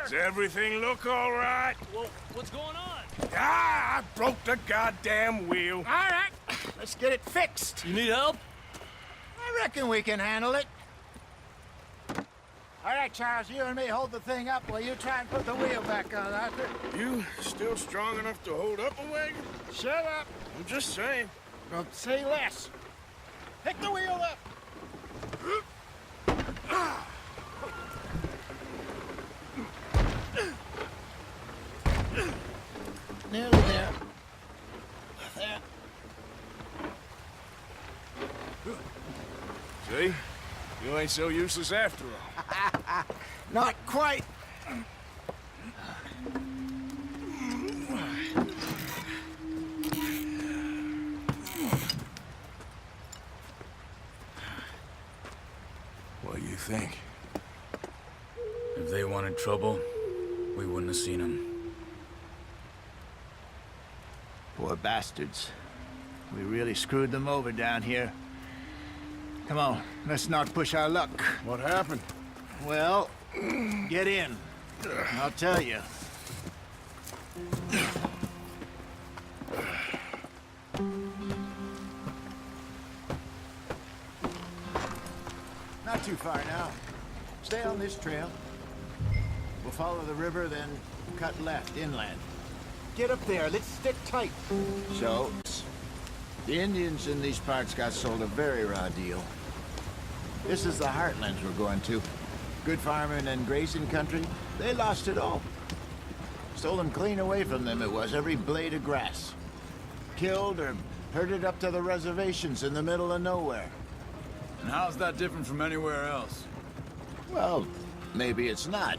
Does everything look all right? Well, what's going on? Ah, I broke the goddamn wheel. All right, let's get it fixed. You need help? I reckon we can handle it. All right, Charles, you and me hold the thing up while you try and put the wheel back on, Arthur. You still strong enough to hold up a wagon? Shut up. I'm just saying. Don't say less. Pick the wheel up. Nearly there. There. See? You ain't so useless after all. Not quite. What do you think? If they wanted trouble, we wouldn't have seen them. Poor bastards. We really screwed them over down here. Come on, let's not push our luck. What happened? Well, get in. I'll tell you. Not too far now. Stay on this trail. We'll follow the river, then cut left inland. Get up there. Let's stick tight. So, the Indians in these parts got sold a very raw deal. This is the heartlands we're going to. Good farming and grazing country. They lost it all. Stole them clean away from them, it was, every blade of grass. Killed or herded up to the reservations in the middle of nowhere. And how's that different from anywhere else? Well, maybe it's not.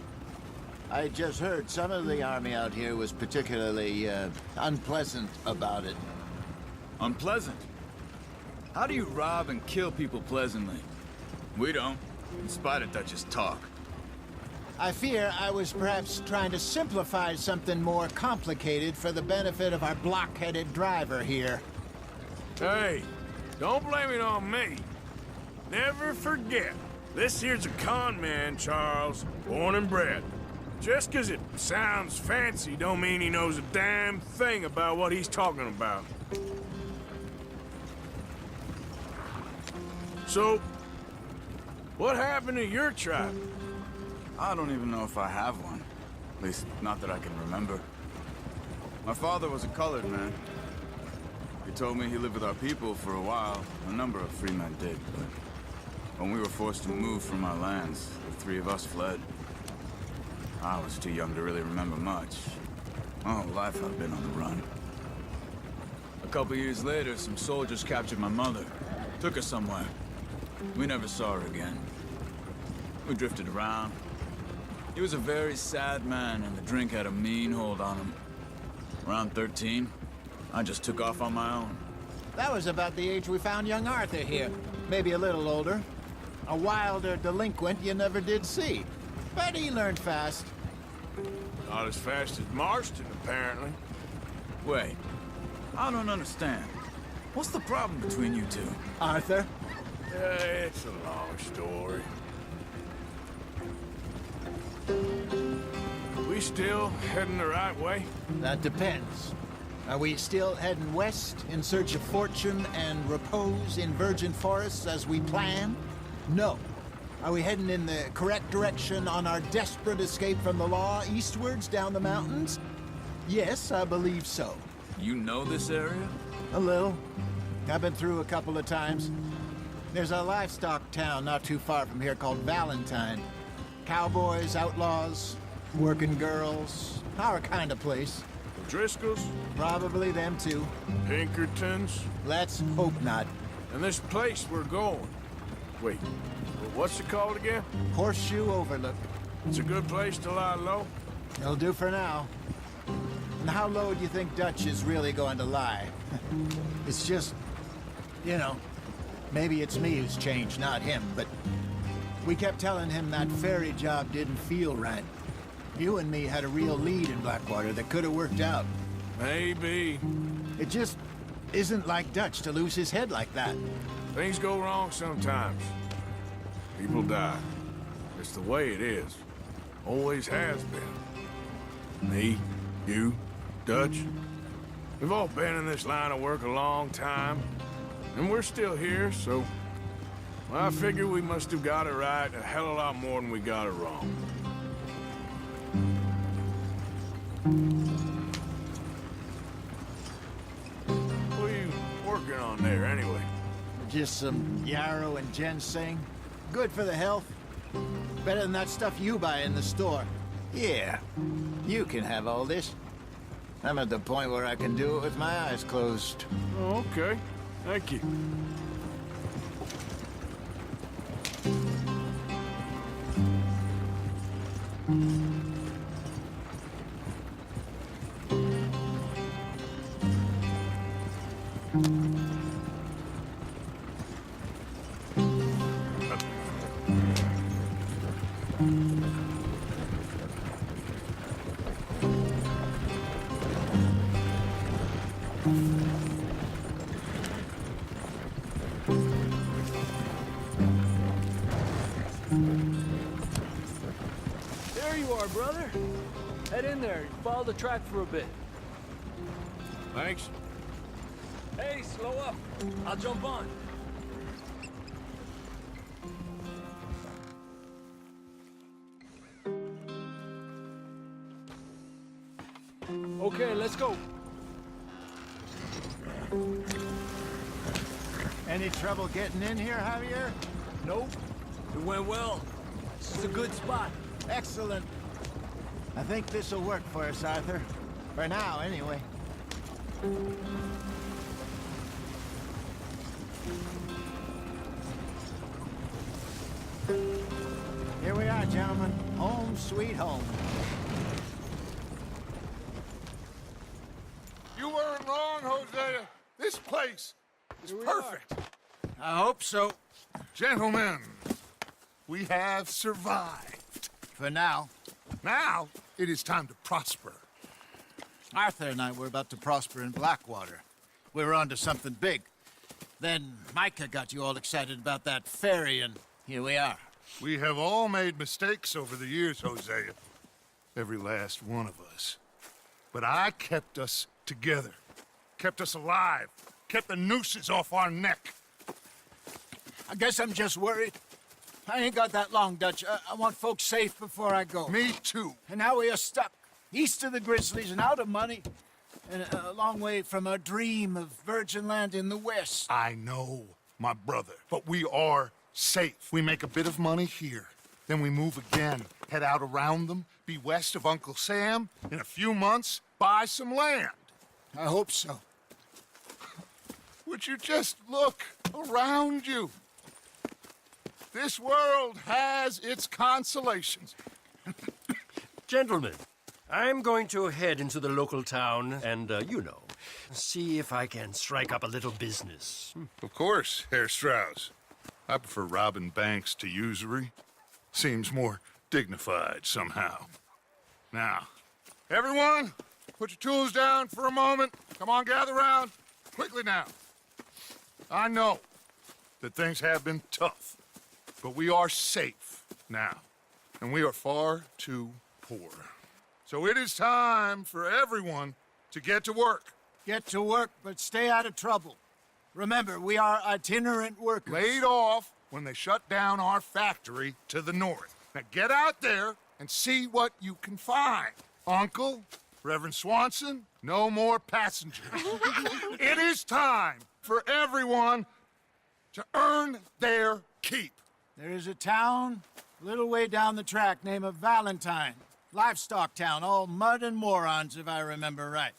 I just heard some of the army out here was particularly, unpleasant about it. Unpleasant? How do you rob and kill people pleasantly? We don't, in spite of Dutch's talk. I fear I was perhaps trying to simplify something more complicated for the benefit of our block-headed driver here. Hey, don't blame it on me. Never forget, this here's a con man, Charles, born and bred. Just 'cause it sounds fancy don't mean he knows a damn thing about what he's talking about. So, what happened to your tribe? I don't even know if I have one. At least, not that I can remember. My father was a colored man. He told me he lived with our people for a while. A number of free men did, but when we were forced to move from our lands, the three of us fled. I was too young to really remember much. My whole life I've been on the run. A couple years later, some soldiers captured my mother. Took her somewhere. We never saw her again. We drifted around. He was a very sad man, and the drink had a mean hold on him. Around 13, I just took off on my own. That was about the age we found young Arthur here. Maybe a little older. A wilder delinquent you never did see. But he learned fast. Not as fast as Marston, apparently. Wait, I don't understand. What's the problem between you two? Arthur? It's a long story. We still heading the right way? That depends. Are we still heading west in search of fortune and repose in virgin forests as we planned? No. Are we heading in the correct direction on our desperate escape from the law eastwards down the mountains? Yes, I believe so. You know this area? A little. I've been through a couple of times. There's a livestock town not too far from here called Valentine. Cowboys, outlaws, working girls, our kind of place. The Driscolls? Probably them too. Pinkertons? Let's hope not. And this place we're going. Wait, what's it called again? Horseshoe Overlook. It's a good place to lie low. It'll do for now. And how low do you think Dutch is really going to lie? It's just, you know, maybe it's me who's changed, not him, but we kept telling him that ferry job didn't feel right. You and me had a real lead in Blackwater that could have worked out. Maybe. It just isn't like Dutch to lose his head like that. Things go wrong sometimes. People die. It's the way it is. Always has been. Me, you, Dutch. We've all been in this line of work a long time, and we're still here, so I figure we must have got it right a hell of a lot more than we got it wrong. What are you working on there, anyway? Just some yarrow and ginseng. Good for the health. Better than that stuff you buy in the store. Yeah, you can have all this. I'm at the point where I can do it with my eyes closed. Oh, okay. Thank you. There you are, brother. Head in there. Follow the track for a bit. Thanks. Hey, slow up. I'll jump on. Okay, let's go. Any trouble getting in here, Javier? Nope. It went well. This is a good spot. Excellent. I think this'll work for us, Arthur. For now, anyway. Here we are, gentlemen. Home sweet home. You weren't wrong, Hosea. This place is perfect. I hope so. Gentlemen, we have survived. For now. Now, it is time to prosper. Arthur and I were about to prosper in Blackwater. We were on to something big. Then Micah got you all excited about that ferry, and here we are. We have all made mistakes over the years, Hosea. Every last one of us. But I kept us together. Kept us alive. Kept the nooses off our neck. I guess I'm just worried. I ain't got that long, Dutch. I want folks safe before I go. Me too. And now we are stuck, east of the Grizzlies and out of money, and a long way from our dream of virgin land in the west. I know, my brother, but we are safe. We make a bit of money here, then we move again, head out around them, be west of Uncle Sam, in a few months, buy some land. I hope so. Would you just look around you? This world has its consolations. Gentlemen, I'm going to head into the local town and, see if I can strike up a little business. Of course, Herr Strauss. I prefer robbing banks to usury. Seems more dignified somehow. Now, everyone, put your tools down for a moment. Come on, gather round. Quickly now. I know that things have been tough, but we are safe now, and we are far too poor. So it is time for everyone to get to work. Get to work, but stay out of trouble. Remember, we are itinerant workers. Laid off when they shut down our factory to the north. Now get out there and see what you can find. Uncle, Reverend Swanson, no more passengers. It is time for everyone to earn their keep. There is a town a little way down the track named Valentine. Livestock town, all mud and morons, if I remember right.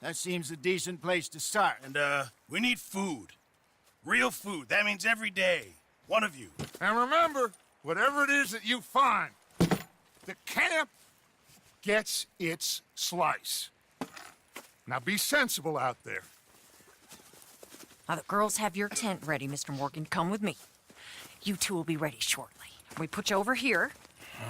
That seems a decent place to start. And, we need food. Real food. That means every day. One of you. And remember, whatever it is that you find, the camp gets its slice. Now be sensible out there. Now the girls have your tent ready, Mr. Morgan. Come with me. You two will be ready shortly. We put you over here.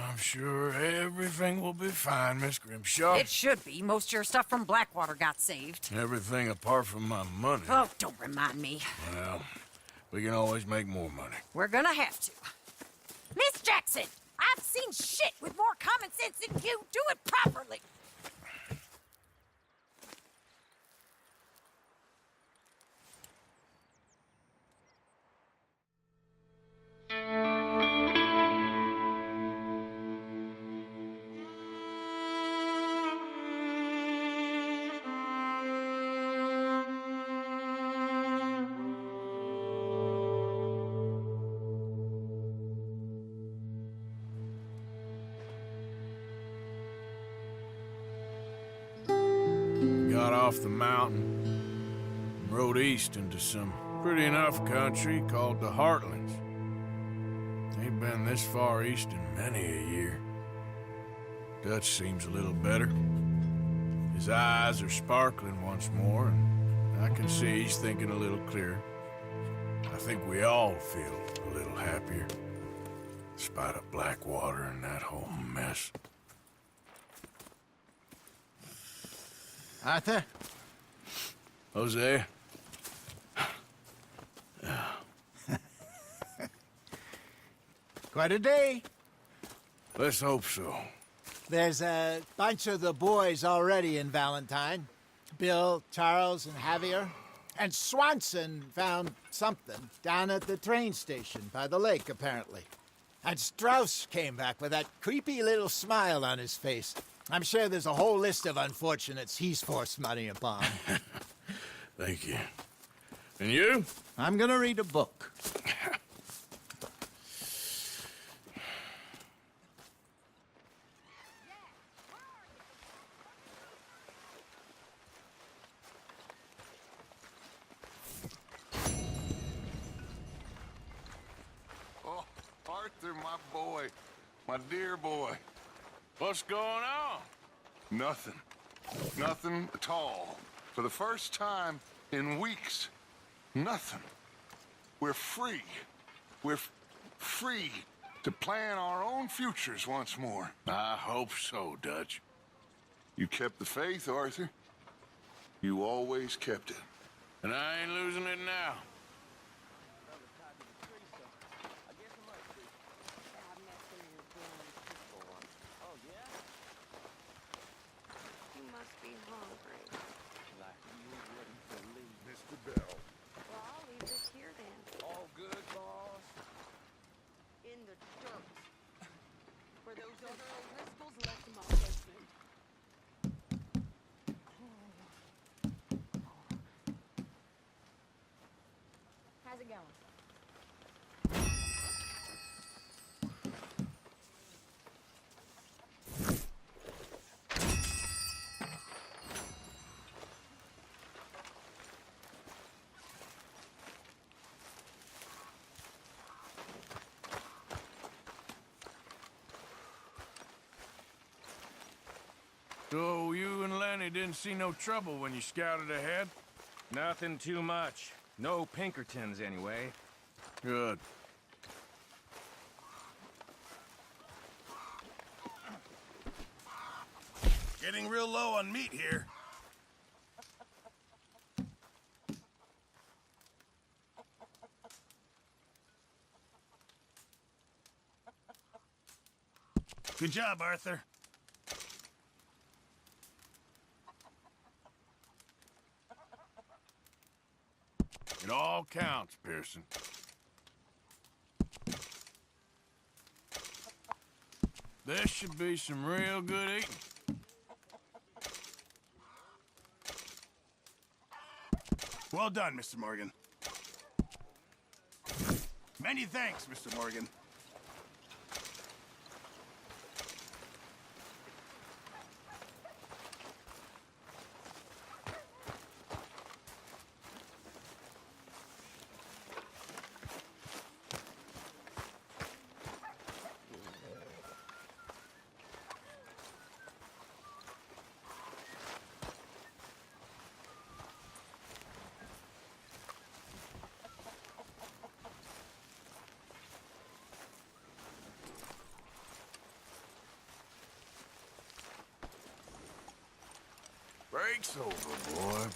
I'm sure everything will be fine, Miss Grimshaw. It should be. Most of your stuff from Blackwater got saved. Everything apart from my money. Oh, don't remind me. Well, we can always make more money. We're gonna have to. Miss Jackson, I I've seen shit with more common sense than you. Do it properly. Got off the mountain and rode east into some pretty enough country called the Heartlands. Ain't been this far east in many a year. Dutch seems a little better. His eyes are sparkling once more, and I can see he's thinking a little clearer. I think we all feel a little happier, despite of Blackwater and that whole mess. Arthur? Hosea? Quite a day. Let's hope so. There's a bunch of the boys already in Valentine. Bill, Charles, and Javier. And Swanson found something down at the train station by the lake, apparently. And Strauss came back with that creepy little smile on his face. I'm sure there's a whole list of unfortunates he's forced money upon. Thank you. And you? I'm gonna read a book. Oh, Arthur, my boy. My dear boy. What's going on? Nothing. Nothing at all. For the first time in weeks. Nothing. We're free. We're free to plan our own futures once more. I hope so, Dutch. You kept the faith, Arthur. You always kept it. And I ain't losing it now. You must be hungry. Mr. Bell. Well, I'll leave this here then. All good, boss? In the dirt. Where those other O'Driscolls left my husband. How's it going? So you and Lenny didn't see no trouble when you scouted ahead? Nothing too much. No Pinkertons, anyway. Good. Getting real low on meat here. Good job, Arthur. It all counts, Pearson. This should be some real good eating. Well done, Mr. Morgan. Many thanks, Mr. Morgan. Break's over, boy.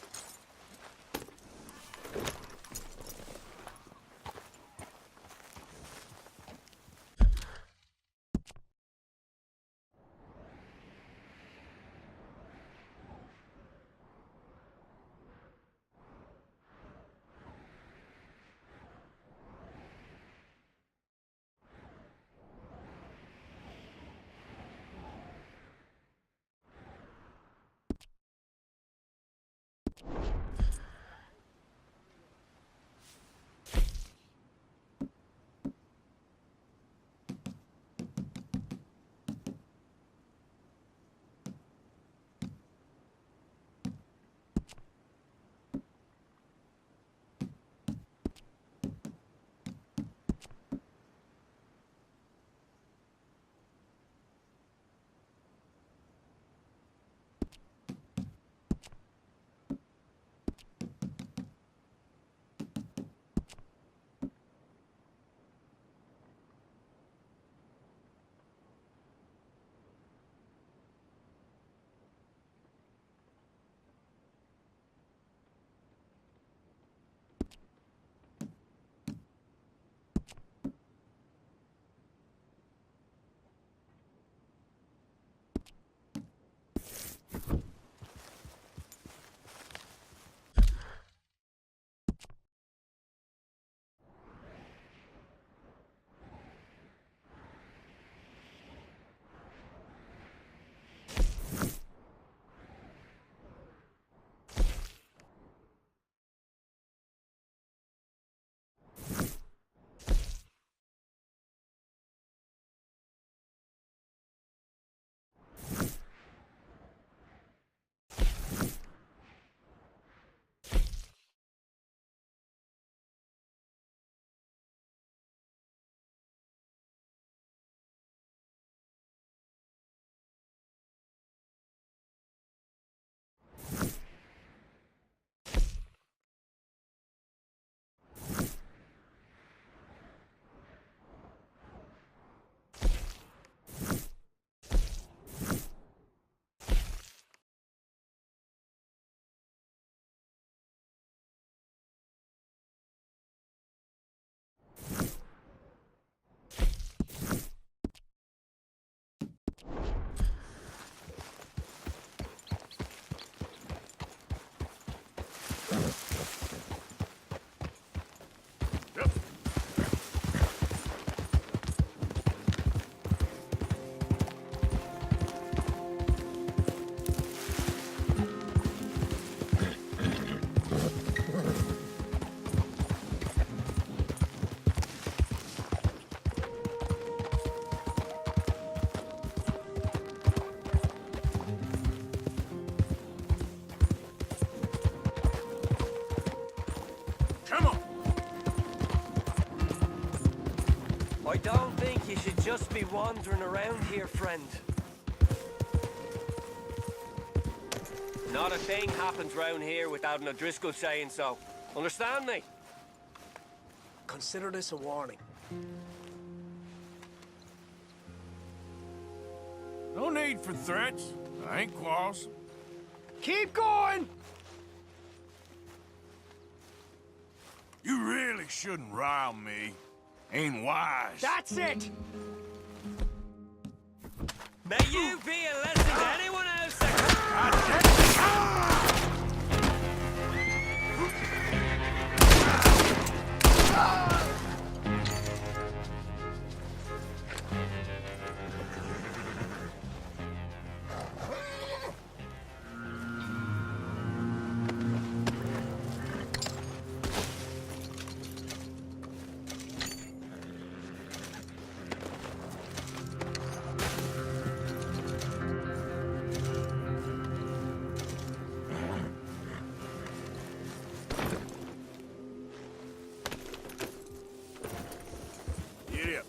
You should just be wandering around here, friend. Not a thing happens round here without an O'Driscoll saying so. Understand me? Consider this a warning. No need for threats. I ain't quarrelsome. Keep going! You really shouldn't rile me. Ain't wise. That's it! May you be a lesson to anyone else that... Get up.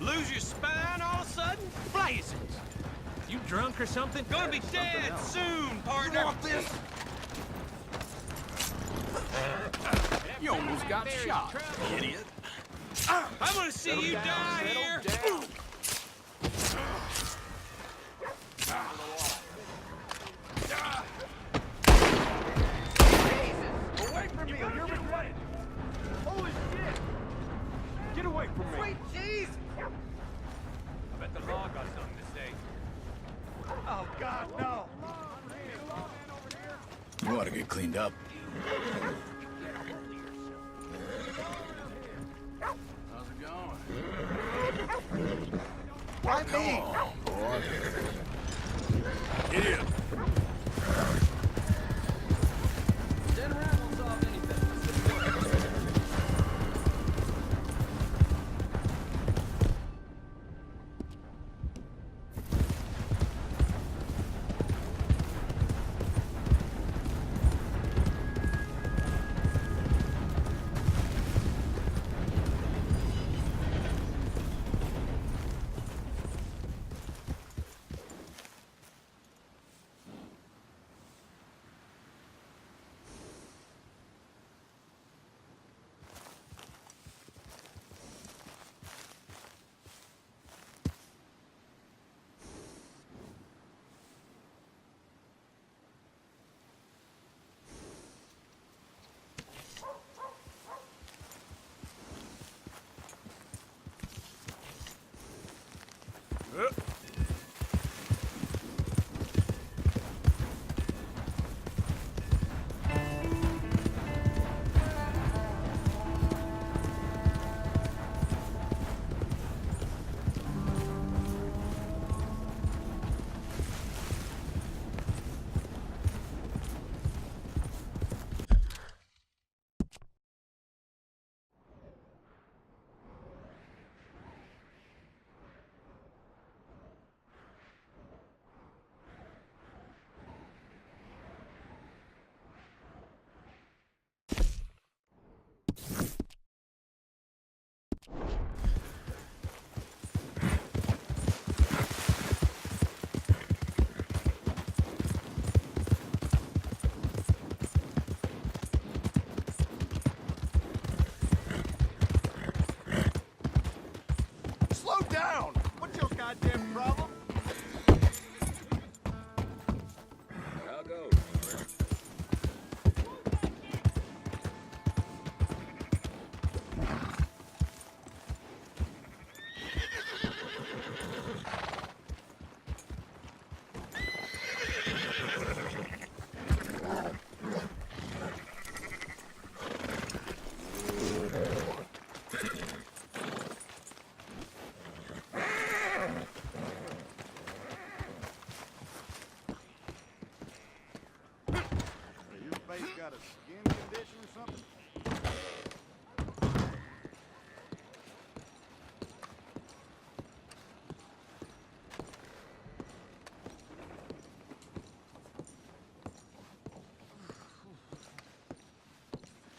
Lose your spine all of a sudden? Blazes! You drunk or something? Gonna be dead soon, partner! this? You almost got shot, idiot. I'm gonna see you die here! Away from me, you're regretting. Holy shit! Get away from me! Sweet cheese! I bet the law got something to say. Oh, God, no! You ought to get cleaned up. How's it going? Why me? Get up.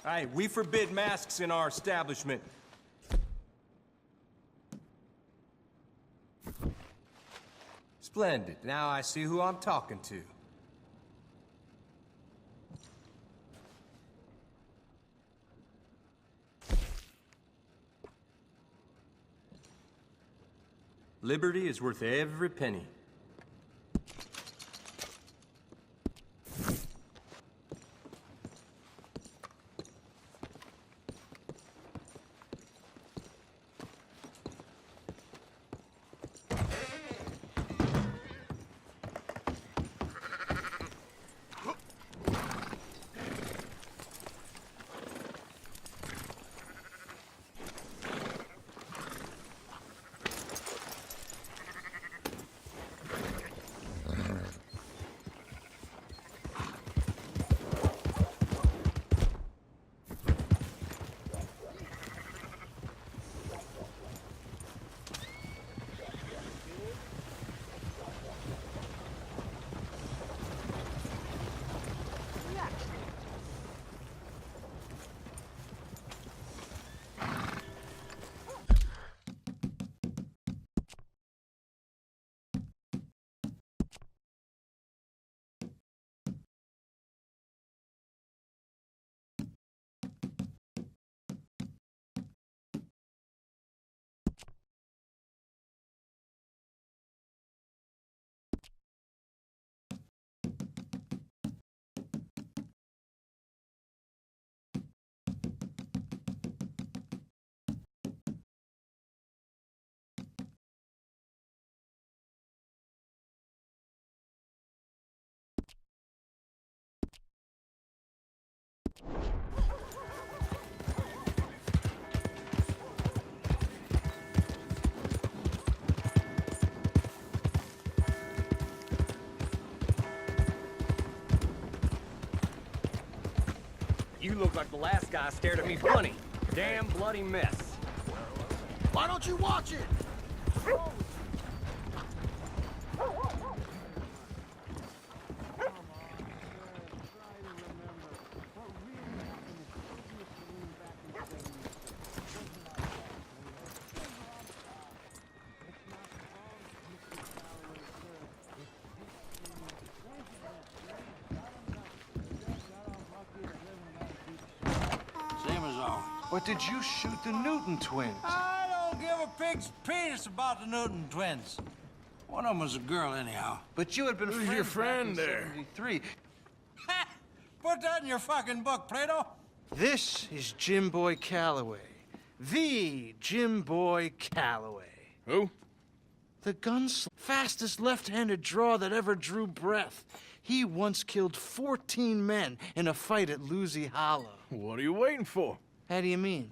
Hey, we forbid masks in our establishment. Splendid. Now I see who I'm talking to. Liberty is worth every penny. You look like the last guy stared at me funny. Damn bloody mess. Why don't you watch it? But did you shoot the Newton twins? I don't give a pig's penis about the Newton twins. One of them was a girl, anyhow. But you had been Who's your friend there? 73. Put that in your fucking book, Plato. This is Jim Boy Calloway. The Jim Boy Calloway. Who? The fastest left-handed draw that ever drew breath. He once killed 14 men in a fight at Lucy Hollow. What are you waiting for? How do you mean?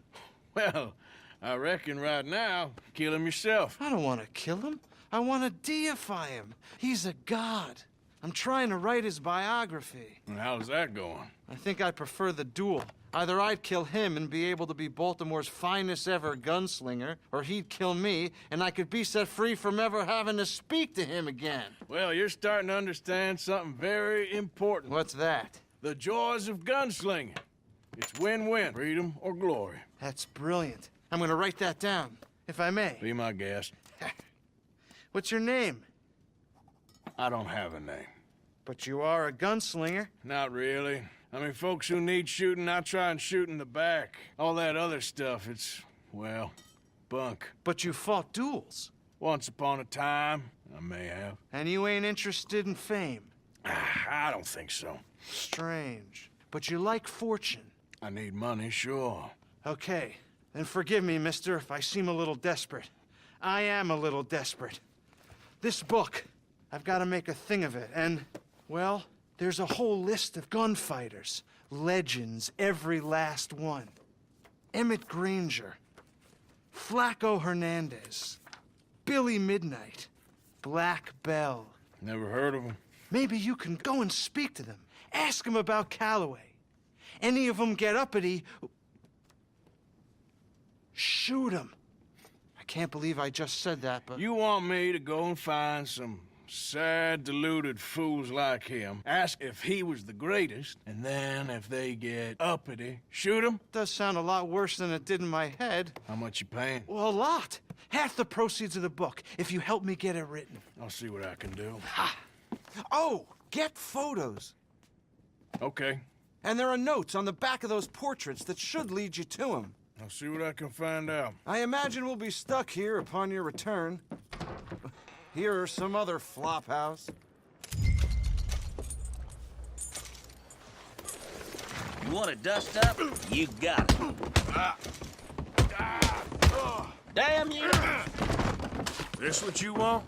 Well, I reckon right now, kill him yourself. I don't want to kill him. I want to deify him. He's a god. I'm trying to write his biography. And how's that going? I think I prefer the duel. Either I'd kill him and be able to be Baltimore's finest ever gunslinger, or he'd kill me and I could be set free from ever having to speak to him again. Well, you're starting to understand something very important. What's that? The joys of gunslinging. It's win-win, freedom or glory. That's brilliant. I'm gonna write that down, if I may. Be my guest. What's your name? I don't have a name. But you are a gunslinger. Not really. I mean, folks who need shooting, I try and shoot in the back. All that other stuff, it's, well, bunk. But you fought duels. Once upon a time, I may have. And you ain't interested in fame. I don't think so. Strange. But you like fortune. I need money, sure. Okay, then forgive me, mister, if I seem a little desperate. I am a little desperate. This book, I've got to make a thing of it, and, well, there's a whole list of gunfighters. Legends, every last one. Emmett Granger, Flaco Hernandez, Billy Midnight, Black Bell. Never heard of him. Maybe you can go and speak to them. Ask them about Calloway. Any of them get uppity, shoot them. I can't believe I just said that, but... You want me to go and find some sad, deluded fools like him ask if he was the greatest, and then if they get uppity, shoot him? Does sound a lot worse than it did in my head. How much you paying? Well, a lot. Half the proceeds of the book, if you help me get it written. I'll see what I can do. Oh, get photos. Okay. And there are notes on the back of those portraits that should lead you to him. I'll see what I can find out. I imagine we'll be stuck here upon your return. Here or some other flop house. You want to dust up? You got it. Damn you! This what you want?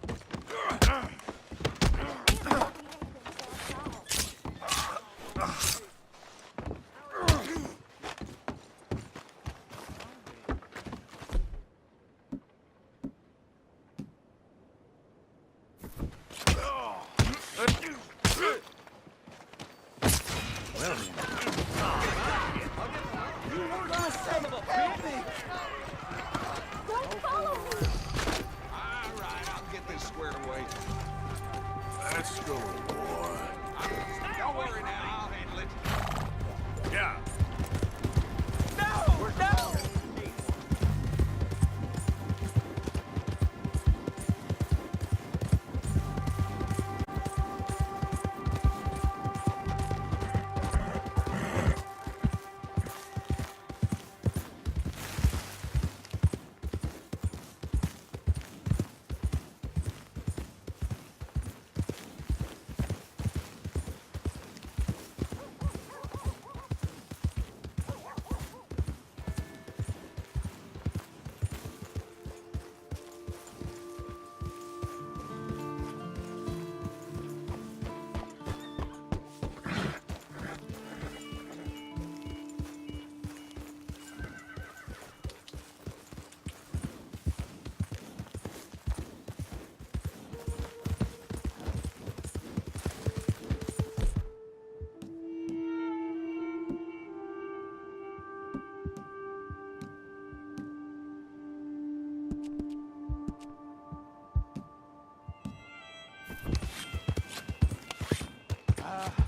Let's go, boy. Don't worry now, I'll handle it. Yeah. No! No!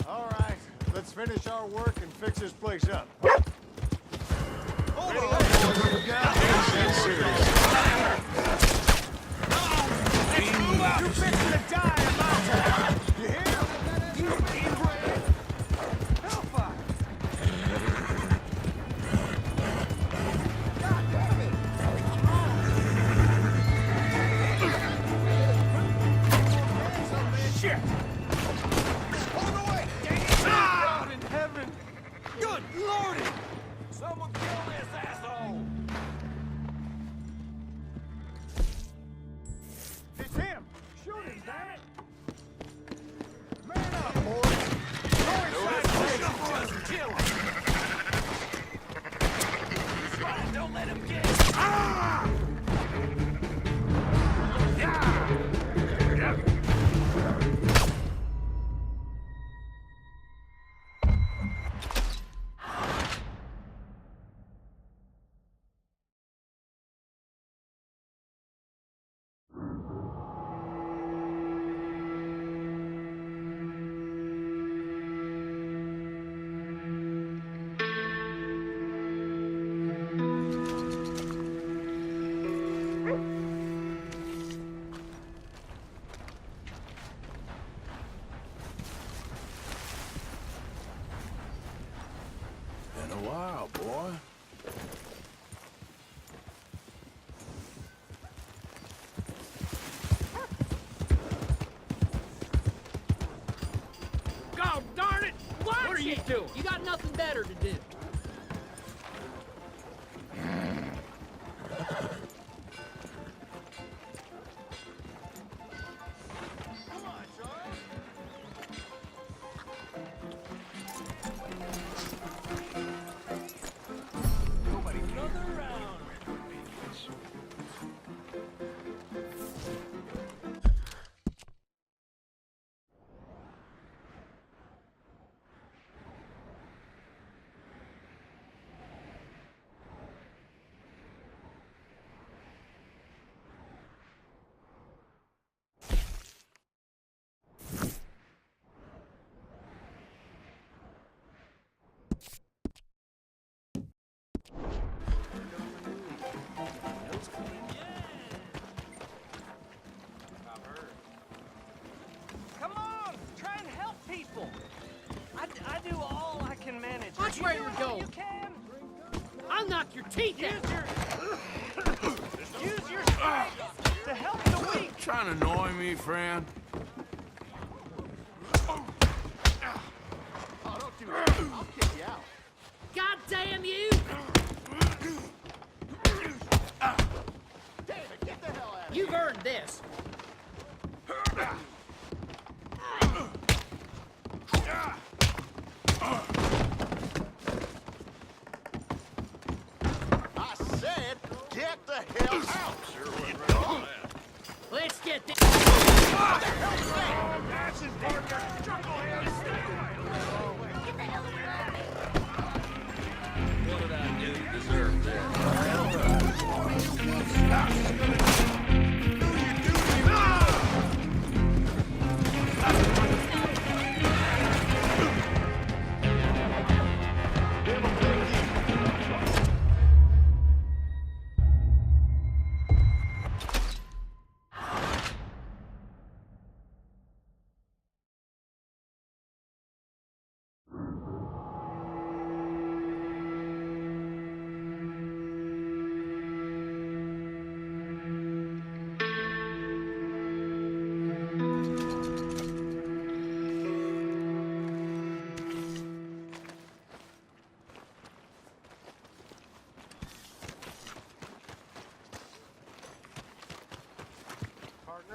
All right, let's finish our work and fix this place up. You're fixing to die, Amata! You hear? You inbred! Hellfire! God damn it! Shit! Hold away! God in heaven! Good lordy! Someone kill this asshole! It's him! Shoot him, damn it! Man up, boys! Go inside the station! Kill him! Don't let him get... Ah! Been a while, boy. God darn it! What are you doing? You got nothing better to do. people. I do all I can manage. Watch where you're going. You can. I'll knock your teeth out. Use your strength to help the weak. Trying to annoy me, friend? Oh, don't do that. I'll kick you out. God damn you! David, get the hell out of You've earned this. I said, get the hell out! Let's get this. What the hell's that? That's his partner. Chucklehead. Get the hell out of What did I do to deserve this?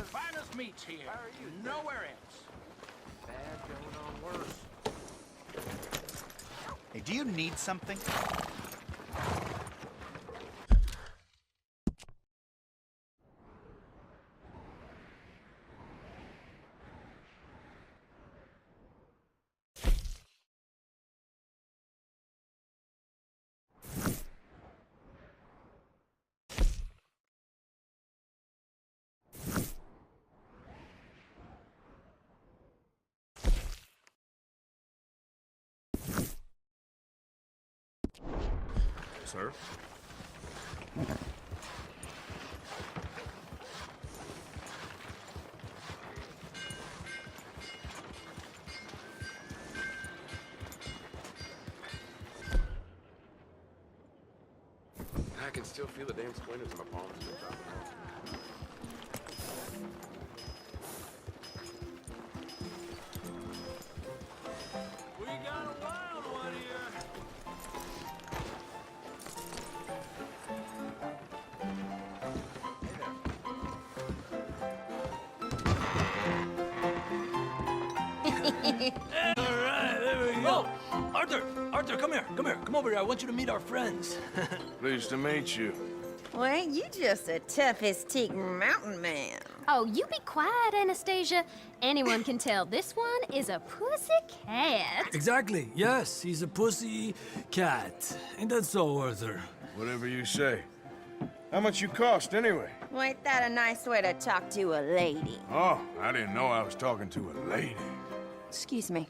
Finest meats here. How are you? Nowhere else. Bad going on worse. Hey, do you need something? Sir? I can still feel the damn splinters in my palms. We got a wild one here. All right, there we go. Arthur, come here. Come over here. I want you to meet our friends. Pleased to meet you. Well, ain't you just a tough-as-teak mountain man? Oh, you be quiet, Anastasia. Anyone can tell this one is a pussy cat. Exactly. Yes, he's a pussy cat. Ain't that so, Arthur? Whatever you say. How much you cost, anyway? Well, ain't that a nice way to talk to a lady? Oh, I didn't know I was talking to a lady. Excuse me.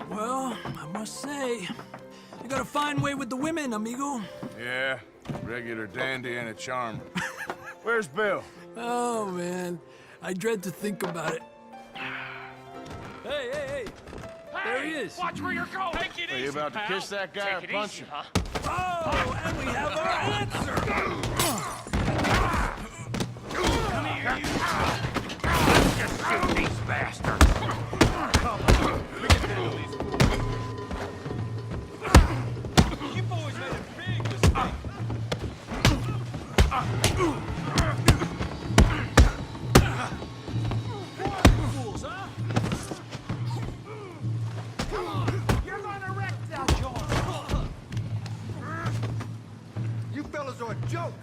Well, I must say, you got a fine way with the women, amigo. Yeah, regular dandy and a charmer. Where's Bill? Oh, man. I dread to think about it. Hey! There he is. Watch where you're going. Take it Are you about to kiss that guy or punch him? Oh, and we have our answer. Come here, you. Just shoot these bastards. Come on. We can handle these. You boys made a big mistake. Fools, huh? Come on. You're gonna wreck that joint. You fellas are a joke.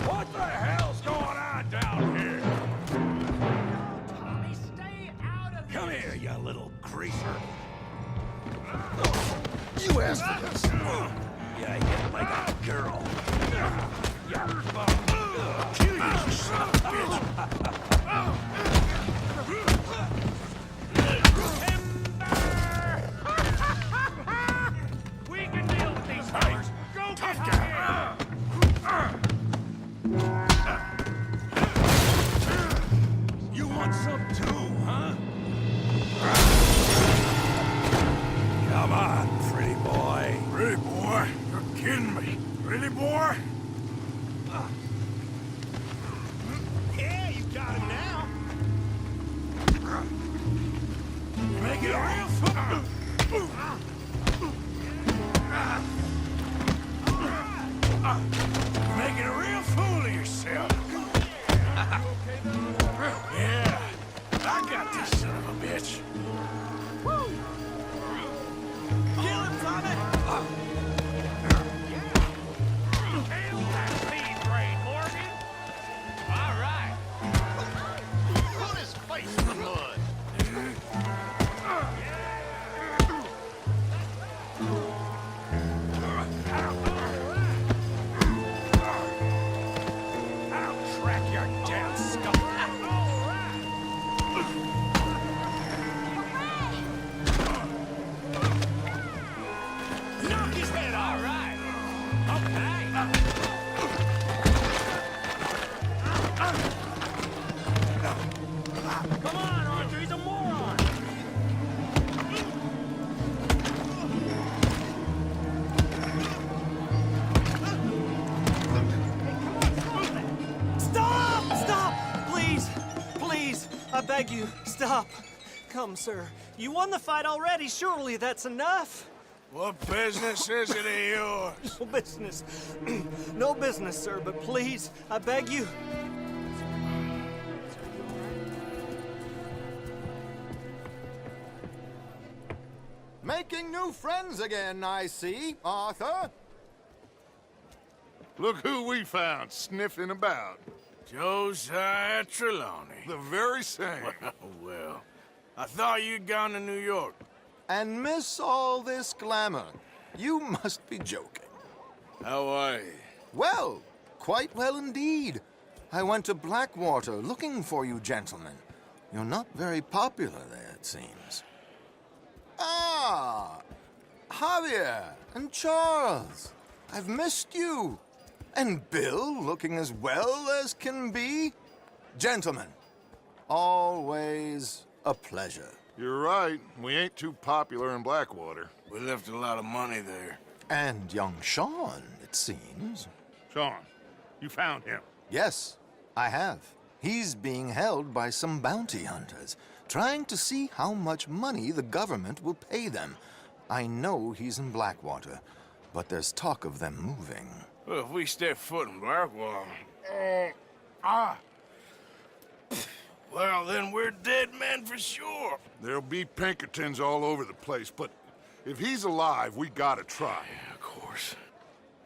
What the hell's going on down here? Tommy, stay out of this. Come here, you little greaser. You asked for this. Yeah, I hit like a girl. Kill you, son of a bitch. We can deal with these fighters. Go get him. some too, huh? Come on, pretty boy. Pretty boy? You're kidding me. Pretty boy? Yeah, you got him now. Make it a real You're making a real fool of yourself. Yeah, I got this son of a bitch. Woo! Kill him, Tommy! Hail that speed train, Morgan! All right. Put his face in the mud. I'll track your damn scum. Knock his head, all right. Okay. Come on, Arthur, he's a moron. Stop! Stop! Please! Please! I beg you, stop. Come, sir. You won the fight already. Surely that's enough. What business is it of yours? No business. No business, sir, but please, I beg you. Making new friends again, I see, Arthur. Look who we found sniffing about. Josiah Trelawney. The very same. Well, I thought you'd gone to New York. And miss all this glamour. You must be joking. How are you? Well, quite well indeed. I went to Blackwater looking for you gentlemen. You're not very popular there, it seems. Ah, Javier and Charles. I've missed you. And Bill looking as well as can be. Gentlemen, always a pleasure. You're right. We ain't too popular in Blackwater. We left a lot of money there. And young Sean, it seems. Sean, you found him? Yes, I have. He's being held by some bounty hunters, trying to see how much money the government will pay them. I know he's in Blackwater, but there's talk of them moving. Well, if we step foot in Blackwater... Well, then we're dead men for sure. There'll be Pinkertons all over the place, but if he's alive, we gotta try. Yeah, of course.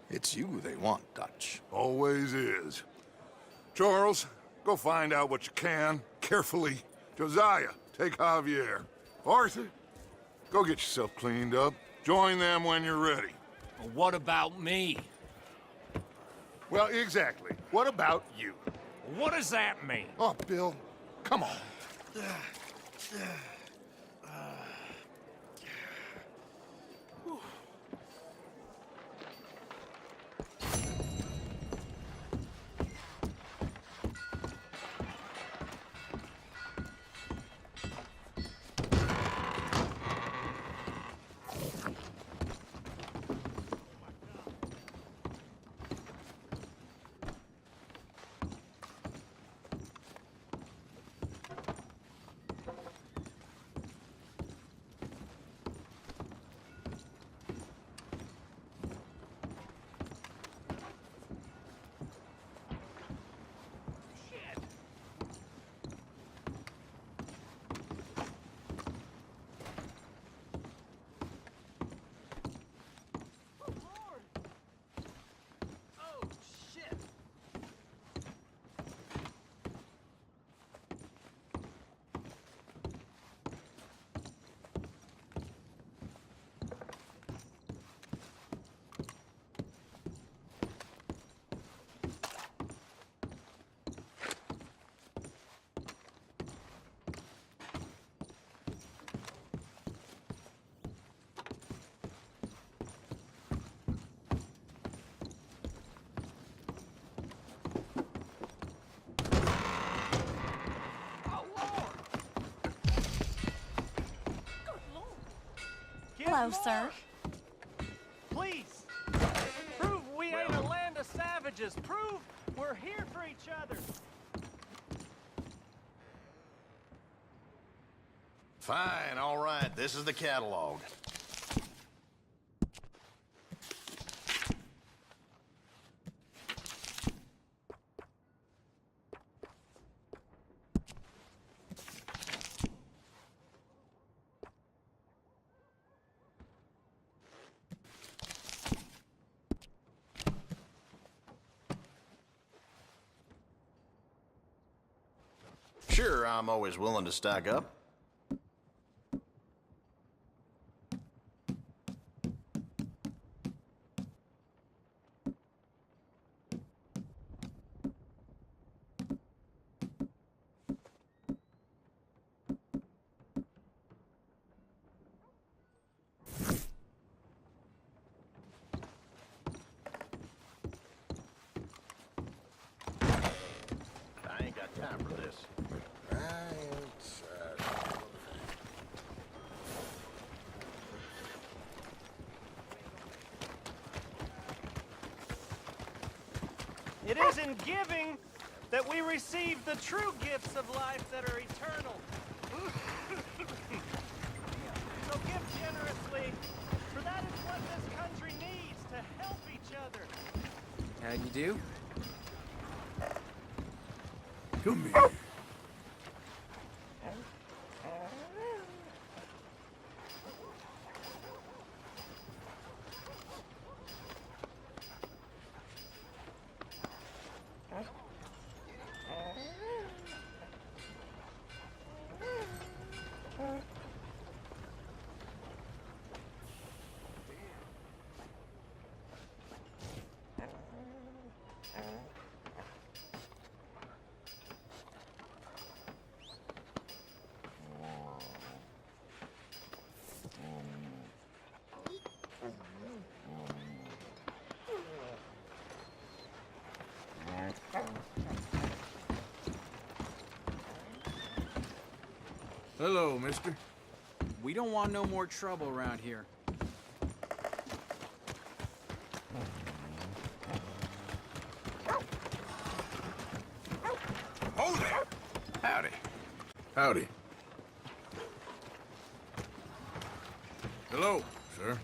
It's you they want, Dutch. Always is. Charles, go find out what you can, carefully. Josiah, take Javier. Arthur, go get yourself cleaned up. Join them when you're ready. Well, what about me? Well, exactly. What about you? What does that mean? Oh, Bill, come on. Hello, sir. Please, prove we ain't a land of savages. Prove we're here for each other. Fine, all right. This is the catalog. Sure, I'm always willing to stock up. I ain't got time for this. It is in giving that we receive the true gifts of life that are eternal. So give generously, for that is what this country needs, to help each other. How'd you do? Come here. Hello, mister. We don't want no more trouble around here. Hold there! Howdy. Howdy. Hello, sir.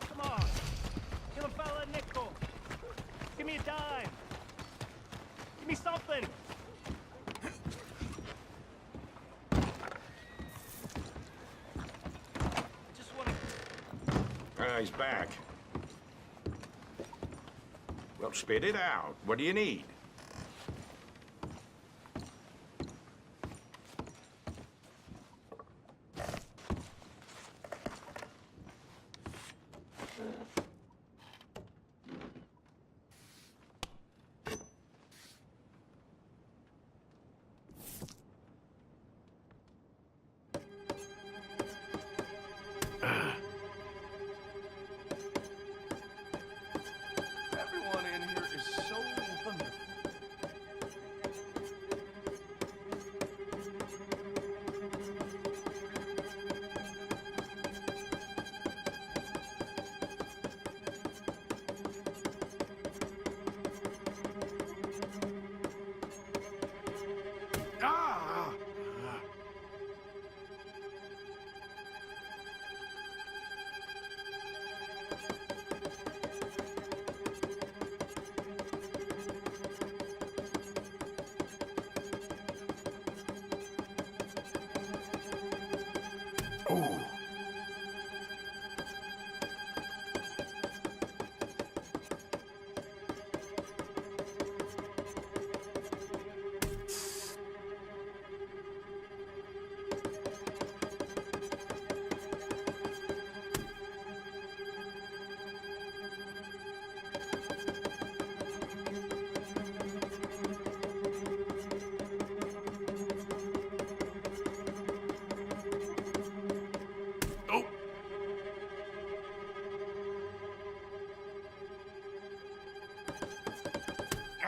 Come on, give a fella a nickel. Give me a dime. Give me something. Just wanna... He's back. Well, spit it out. What do you need? Everyone in here is so wonderful.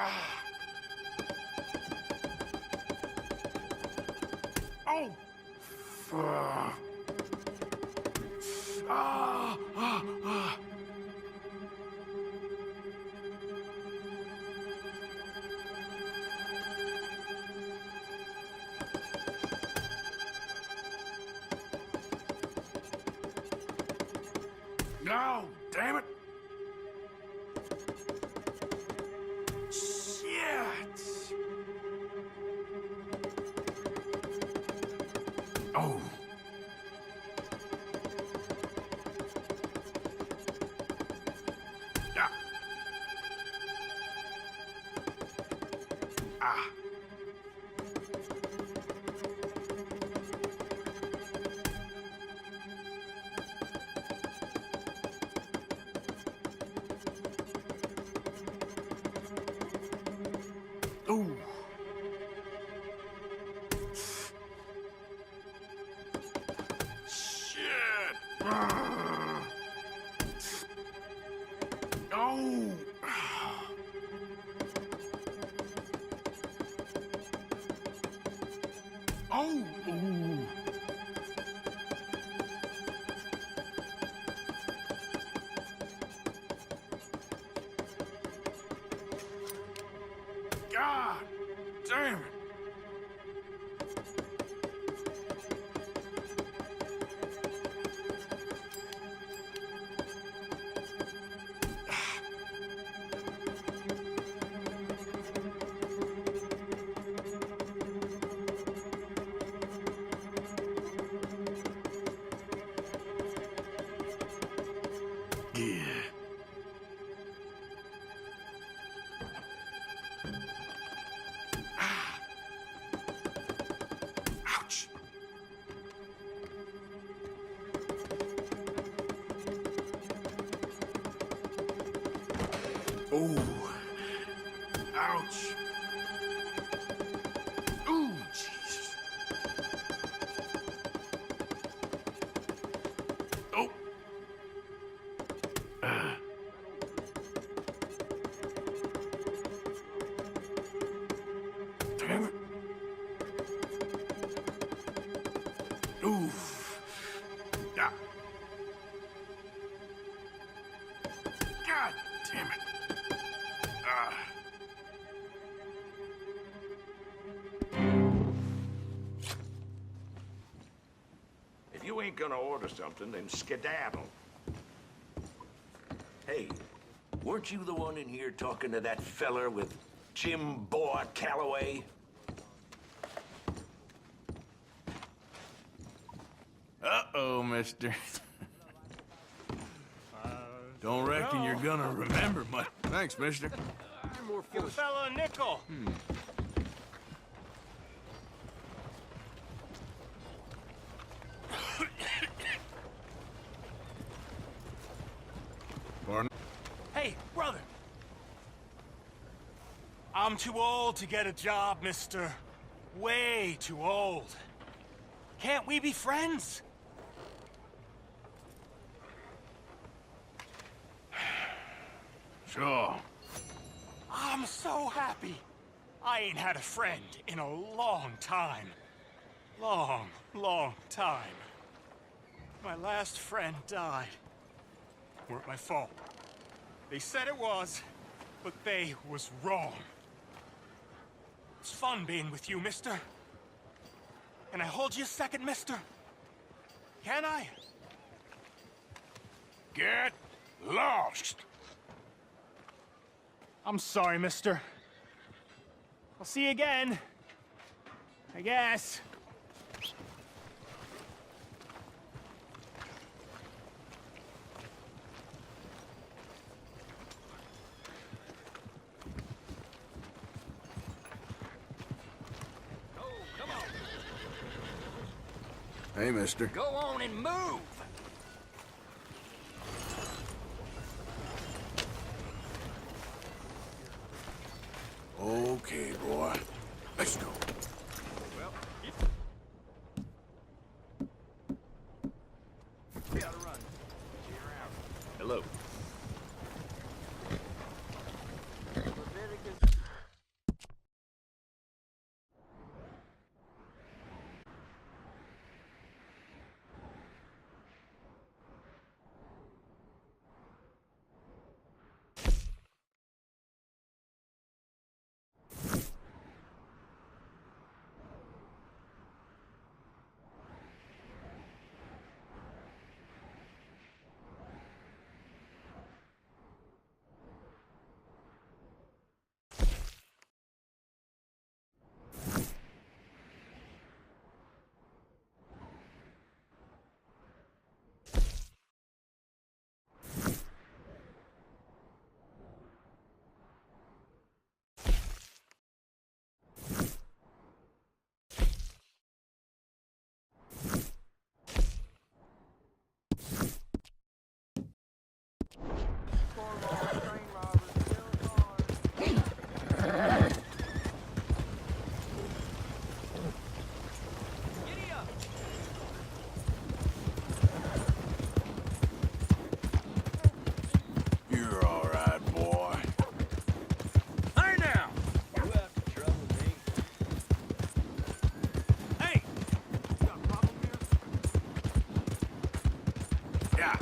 Oh! No, damn it! Shit! Oh. Ah. Ah. Ooh. Shit. Oh. Oh. Ooh. God damn it. Yeah. Ouch. Ooh. Ouch. Ooh, Jesus. Oh. Damn it. Ooh. Yeah. God damn it. If you ain't gonna order something, then skedaddle. Hey, weren't you the one in here talking to that feller with Jim Boa Calloway? Uh-oh, mister. Don't reckon you're gonna remember much. Thanks, mister. Give a fella a nickel. Hey, brother. I'm too old to get a job, mister. Way too old. Can't we be friends? Sure. I'm so happy. I ain't had a friend in a long time. Long, long time. My last friend died. Weren't my fault. They said it was, but they was wrong. It's fun being with you, mister. Can I hold you a second, mister? Can I? Get lost. I'm sorry, mister. I'll see you again. I guess. Hey, mister. Go on and move! Okay, boy. Let's go. Well, We gotta run. Clear out. hello. Leviticus You're all right, boy. Hey now! You out to trouble me? Hey! You got a problem here? Yeah.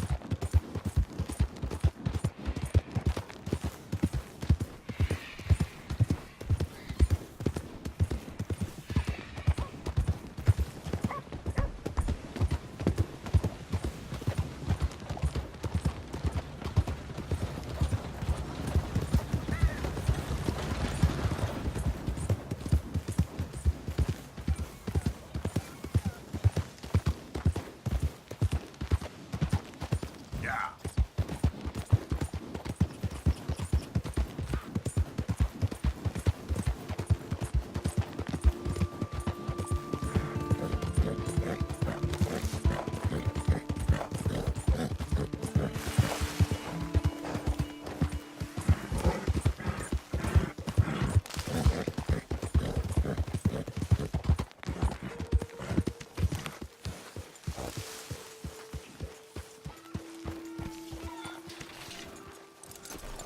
Yeah.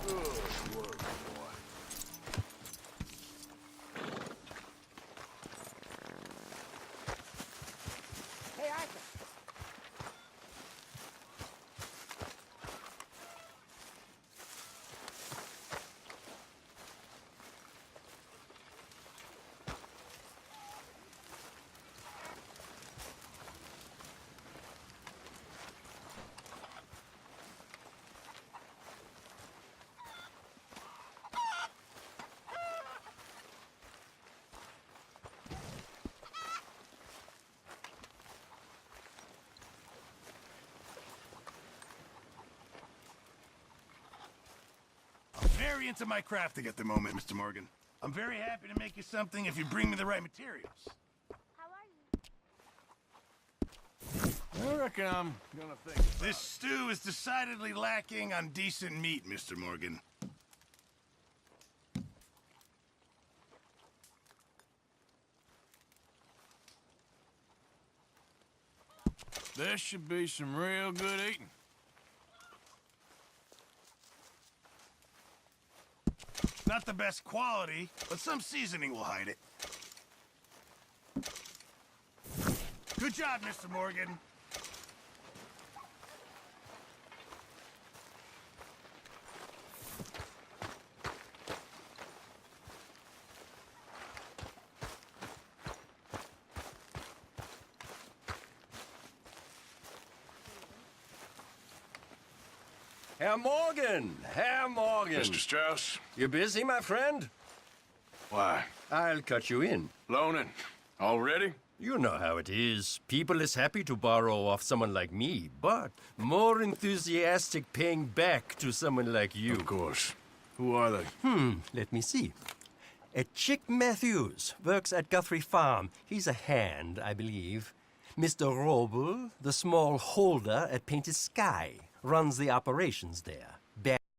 Good work, boy. Hey, Arthur. I'm very into my crafting at the moment, Mr. Morgan. I'm very happy to make you something if you bring me the right materials. I reckon I'm gonna think. This stew is decidedly lacking on decent meat, Mr. Morgan. This should be some real good eating. Not the best quality, but some seasoning will hide it. Good job, Mr. Morgan. Herr Morgan! Herr Morgan! Mr. Strauss? You busy, my friend? Why? I'll cut you in. Loaning? Already? You know how it is. People is happy to borrow off someone like me, but more enthusiastic paying back to someone like you. Of course. Who are they? Let me see. Chick Matthews works at Guthrie Farm. He's a hand, I believe. Mr. Roble, the small holder at Painted Sky, runs the operations there.